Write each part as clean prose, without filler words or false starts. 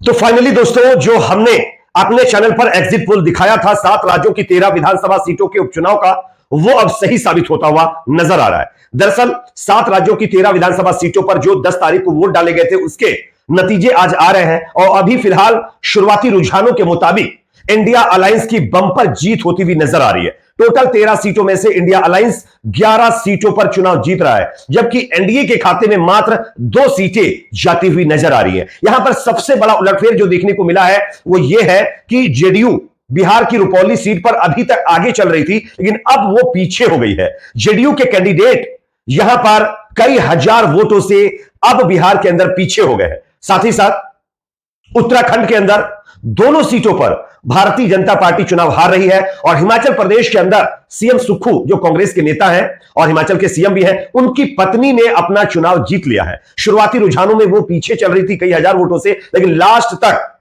तो फाइनली दोस्तों, जो हमने अपने चैनल पर एग्जिट पोल दिखाया था 7 राज्यों की 13 विधानसभा सीटों के उपचुनाव का, वो अब सही साबित होता हुआ नजर आ रहा है। दरअसल 7 राज्यों की 13 विधानसभा सीटों पर जो 10 तारीख को वोट डाले गए थे, उसके नतीजे आज आ रहे हैं और अभी फिलहाल शुरुआती रुझानों के मुताबिक इंडिया अलायंस की बंपर जीत होती हुई नजर आ रही है। टोटल 13 सीटों में से इंडिया अलायंस 11 सीटों पर चुनाव जीत रहा है, जबकि एनडीए के खाते में मात्र 2 सीटें जाती हुई नजर आ रही है। यहां पर सबसे बड़ा उलटफेर जो देखने को मिला है वो यह है कि जेडीयू बिहार की रुपौली सीट पर अभी तक आगे चल रही थी, लेकिन अब वो पीछे हो गई है। जेडीयू के कैंडिडेट यहां पर कई हजार वोटों से अब बिहार के अंदर पीछे हो गए हैं। साथ ही साथ उत्तराखंड के अंदर दोनों सीटों पर भारतीय जनता पार्टी चुनाव हार रही है और हिमाचल प्रदेश के अंदर सीएम सुक्खू, जो कांग्रेस के नेता हैं और हिमाचल के सीएम भी हैं, उनकी पत्नी ने अपना चुनाव जीत लिया है। शुरुआती रुझानों में वो पीछे चल रही थी कई हजार वोटों से, लेकिन लास्ट तक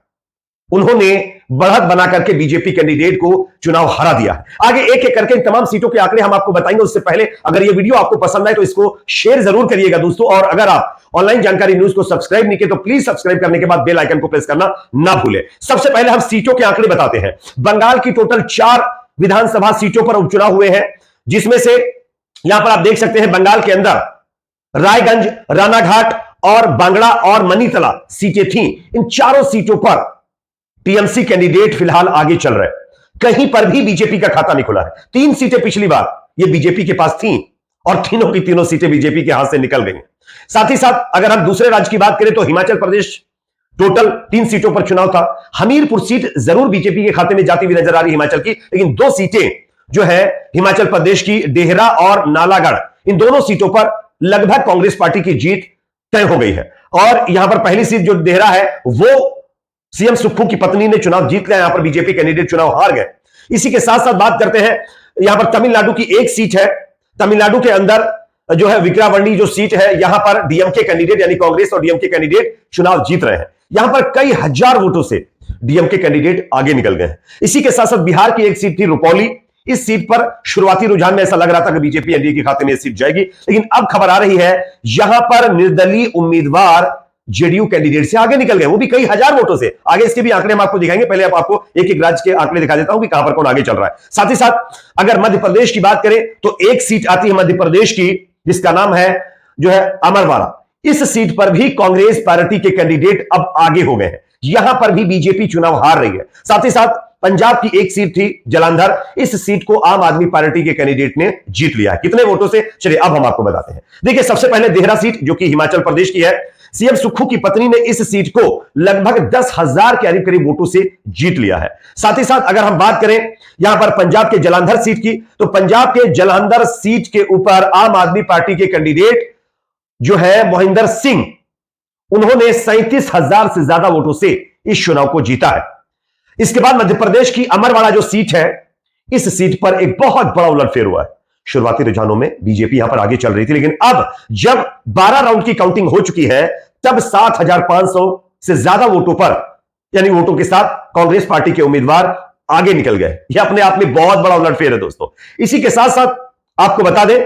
उन्होंने बढ़त बना करके बीजेपी कैंडिडेट को चुनाव हरा दिया है। आगे एक एक करके इन तमाम सीटों के आंकड़े हम आपको बताएंगे। उससे पहले अगर यह वीडियो आपको पसंद आए तो इसको शेयर जरूर करिएगा दोस्तों, और अगर आप ऑनलाइन जानकारी न्यूज को सब्सक्राइब नहीं किए तो प्लीज सब्सक्राइब करने के बाद बेल आइकन को प्रेस करना ना भूलें। सबसे पहले हम सीटों के आंकड़े बताते हैं। बंगाल की टोटल 4 विधानसभा सीटों पर उपचुनाव हुए हैं, जिसमें से यहां पर आप देख सकते हैं बंगाल के अंदर रायगंज, रानाघाट और बांगड़ा और मनीतला सीटें थी। इन चारों सीटों पर टीएमसी कैंडिडेट फिलहाल आगे चल रहे हैं, कहीं पर भी बीजेपी का खाता नहीं खुला है। 3 सीटें पिछली बार ये बीजेपी के पास थीं और तीनों की तीनों सीटें बीजेपी के हाथ से निकल गई। साथ ही साथ अगर हम दूसरे राज्य की बात करें तो हिमाचल प्रदेश टोटल 3 सीटों पर चुनाव था। हमीरपुर सीट जरूर बीजेपी के खाते में जाती हुई नजर आ रही हिमाचल की, लेकिन 2 सीटें जो है हिमाचल प्रदेश की डेहरा और नालागढ़, इन दोनों सीटों पर लगभग कांग्रेस पार्टी की जीत तय हो गई है। और यहां पर पहली सीट जो डेहरा है वो सीएम सुक्खू की पत्नी ने चुनाव जीत लिया, यहां पर बीजेपी कैंडिडेट चुनाव हार गए। इसी के साथ साथ बात करते हैं, यहां पर तमिलनाडु की एक सीट है। तमिलनाडु के अंदर जो है विक्रावंडी जो सीट है, यहां पर डीएमके कैंडिडेट यानी कांग्रेस और डीएमके कैंडिडेट चुनाव जीत रहे हैं। यहां पर कई हजार वोटों से डीएमके कैंडिडेट आगे निकल गए हैं। इसी के साथ साथ बिहार की एक सीट थी रुपौली। इस सीट पर शुरुआती रुझान में ऐसा लग रहा था कि बीजेपी एनडीए के खाते में सीट जाएगी, लेकिन अब खबर आ रही है यहां पर निर्दलीय उम्मीदवार जेडीयू कैंडिडेट से आगे निकल गए, वो भी कई हजार वोटों से। आगे इसके भी आंकड़े हम आपको दिखाएंगे। पहले आपको एक एक राज्य के आंकड़े दिखा देता हूं कि कहां पर कौन आगे चल रहा है। साथ ही साथ अगर मध्य प्रदेश की बात करें तो एक सीट आती है मध्य प्रदेश की, जिसका नाम है जो है अमरवाड़ा। इस सीट पर भी कांग्रेस पार्टी के कैंडिडेट अब आगे हो गए हैं, यहां पर भी बीजेपी चुनाव हार रही है। साथ ही साथ पंजाब की एक सीट थी जालंधर, इस सीट को आम आदमी पार्टी के कैंडिडेट ने जीत लिया है। कितने वोटों से, चलिए अब हम आपको बताते हैं। देखिए, सबसे पहले देहरा सीट जो कि हिमाचल प्रदेश की है, सीएम सुक्खू की पत्नी ने इस सीट को लगभग 10,000 के करीब वोटों से जीत लिया है। साथ ही साथ अगर हम बात करें यहां पर पंजाब के जालंधर सीट की, तो पंजाब के जालंधर सीट के ऊपर आम आदमी पार्टी के कैंडिडेट जो है मोहिंदर सिंह, उन्होंने 37,000 से ज्यादा वोटों से इस चुनाव को जीता है। इसके बाद मध्य प्रदेश की अमरवाड़ा जो सीट है, इस सीट पर एक बहुत बड़ा उलटफेर हुआ है। शुरुआती रुझानों में बीजेपी यहां पर आगे चल रही थी, लेकिन अब जब 12 राउंड की काउंटिंग हो चुकी है, तब 7,500 से ज्यादा वोटों पर यानी वोटों के साथ कांग्रेस पार्टी के उम्मीदवार आगे निकल गए। यह अपने आप में बहुत बड़ा उलटफेर है दोस्तों। इसी के साथ साथ आपको बता दें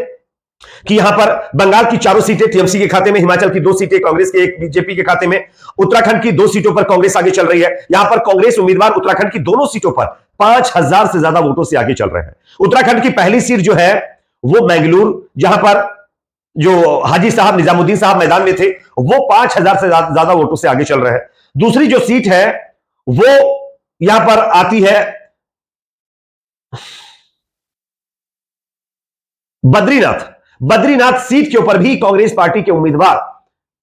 कि यहां पर बंगाल की 4 सीटें टीएमसी के खाते में, हिमाचल की 2 सीटें कांग्रेस के, 1 बीजेपी के खाते में, उत्तराखंड की 2 सीटों पर कांग्रेस आगे चल रही है। यहां पर कांग्रेस उम्मीदवार उत्तराखंड की दोनों सीटों पर 5,000 से ज्यादा वोटों से आगे चल रहे हैं। उत्तराखंड की पहली सीट जो है वो मैंगलोर, जहां पर जो हाजी साहब निजामुद्दीन साहब मैदान में थे, वो 5,000 से ज्यादा वोटों से आगे चल रहे हैं। दूसरी जो सीट है वो यहां पर आती है बद्रीनाथ सीट के ऊपर भी कांग्रेस पार्टी के उम्मीदवार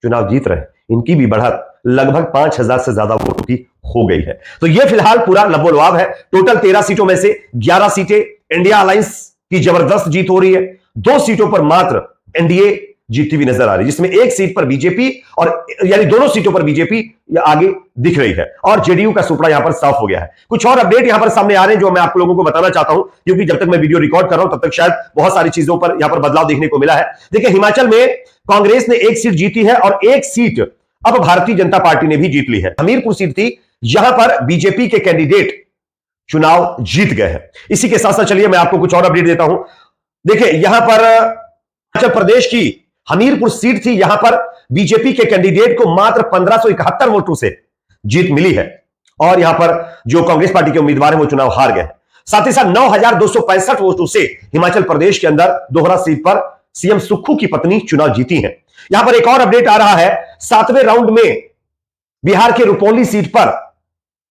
चुनाव जीत रहे हैं। इनकी भी बढ़त लगभग 5,000 से ज्यादा वोटों की हो गई है। तो यह फिलहाल पूरा लबोलवाब है। टोटल 13 सीटों में से 11 सीटें इंडिया अलायंस की जबरदस्त जीत हो रही है। 2 सीटों पर मात्र एनडीए जीतती हुई नजर आ रही है, जिसमें एक सीट पर बीजेपी और यानी दोनों सीटों पर बीजेपी आगे दिख रही है और जेडीयू का सुपड़ा यहां पर साफ हो गया है। कुछ और अपडेट यहां पर सामने आ रहे हैं जो मैं आप लोगों को बताना चाहता हूं, क्योंकि जब तक मैं वीडियो रिकॉर्ड कर रहा हूं तब तक शायद बहुत सारी चीजों पर यहां पर बदलाव देखने को मिला है। देखिए, हिमाचल में कांग्रेस ने एक सीट जीती है और एक सीट अब भारतीय जनता पार्टी ने भी जीत ली है। हमीरपुर सीट थी, यहां पर बीजेपी के कैंडिडेट चुनाव जीत गए हैं। इसी के साथ साथ चलिए मैं आपको कुछ और अपडेट देता हूं। देखिए, यहां पर हिमाचल प्रदेश की हमीरपुर सीट थी, यहां पर बीजेपी के कैंडिडेट को मात्र 1571 वोटों से जीत मिली है और यहां पर जो कांग्रेस पार्टी के उम्मीदवार हैं वो चुनाव हार गए। साथ ही साथ 9,265 वोटों से हिमाचल प्रदेश के अंदर दोहरा सीट पर सीएम सुक्खू की पत्नी चुनाव जीती हैं। यहां पर एक और अपडेट आ रहा है, 7वें राउंड में बिहार के रुपौली सीट पर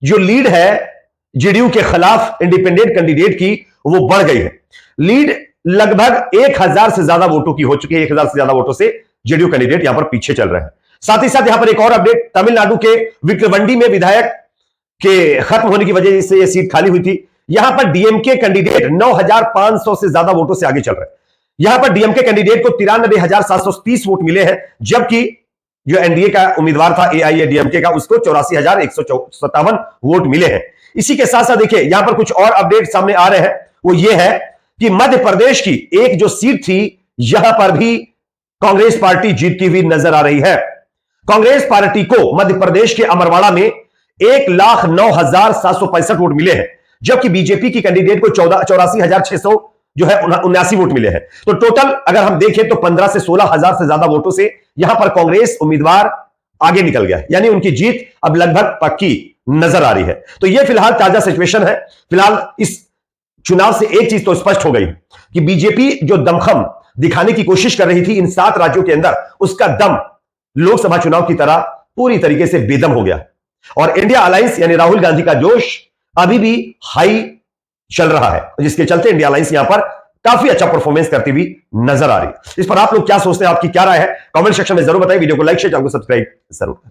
जो लीड है जेडीयू के खिलाफ इंडिपेंडेंट कैंडिडेट की, वो बढ़ गई है। लीड लगभग 1,000 से ज्यादा वोटों की हो चुकी है। 1,000 से ज्यादा वोटों से जेडीयू कैंडिडेट यहां पर पीछे चल रहे हैं। साथ ही साथ यहां पर एक और अपडेट, तमिलनाडु के विक्रवंडी में विधायक के खत्म होने की वजह से यह सीट खाली हुई थी। यहां पर डीएमके कैंडिडेट 9,500 से ज्यादा वोटों से आगे चल रहे हैं। यहां पर डीएमके कैंडिडेट को 93,730 वोट मिले हैं, जबकि जो एनडीए का उम्मीदवार था एआईएडीएमके का, उसको 84,157 वोट मिले हैं। इसी के साथ साथ देखिए यहां पर कुछ और अपडेट सामने आ रहे हैं, वो ये है कि मध्य प्रदेश की एक जो सीट थी, यहां पर भी कांग्रेस पार्टी जीतती हुई नजर आ रही है। कांग्रेस पार्टी को मध्य प्रदेश के अमरवाड़ा में 1,09,765 वोट मिले हैं, जबकि बीजेपी की कैंडिडेट को 84,600 जो है 79 वोट मिले हैं। तो टोटल अगर हम देखें तो 15 से 16,000 से ज्यादा वोटों से यहां पर कांग्रेस उम्मीदवार आगे निकल गया है, यानी उनकी जीत अब लगभग पक्की नजर आ रही है। तो यह फिलहाल ताजा सिचुएशन है। फिलहाल इस चुनाव से एक चीज तो स्पष्ट हो गई कि बीजेपी जो दमखम दिखाने की कोशिश कर रही थी इन 7 राज्यों के अंदर, उसका दम लोकसभा चुनाव की तरह पूरी तरीके से बेदम हो गया और इंडिया अलायंस यानी राहुल गांधी का जोश अभी भी हाई चल रहा है, जिसके चलते इंडिया अलायंस यहां पर काफी अच्छा परफॉर्मेंस करती हुई नजर आ रही है। इस पर आप लोग क्या सोचते हैं, आपकी क्या राय है, कमेंट सेक्शन में जरूर बताएं। वीडियो को लाइक शेयर, चैनल को सब्सक्राइब जरूर करें।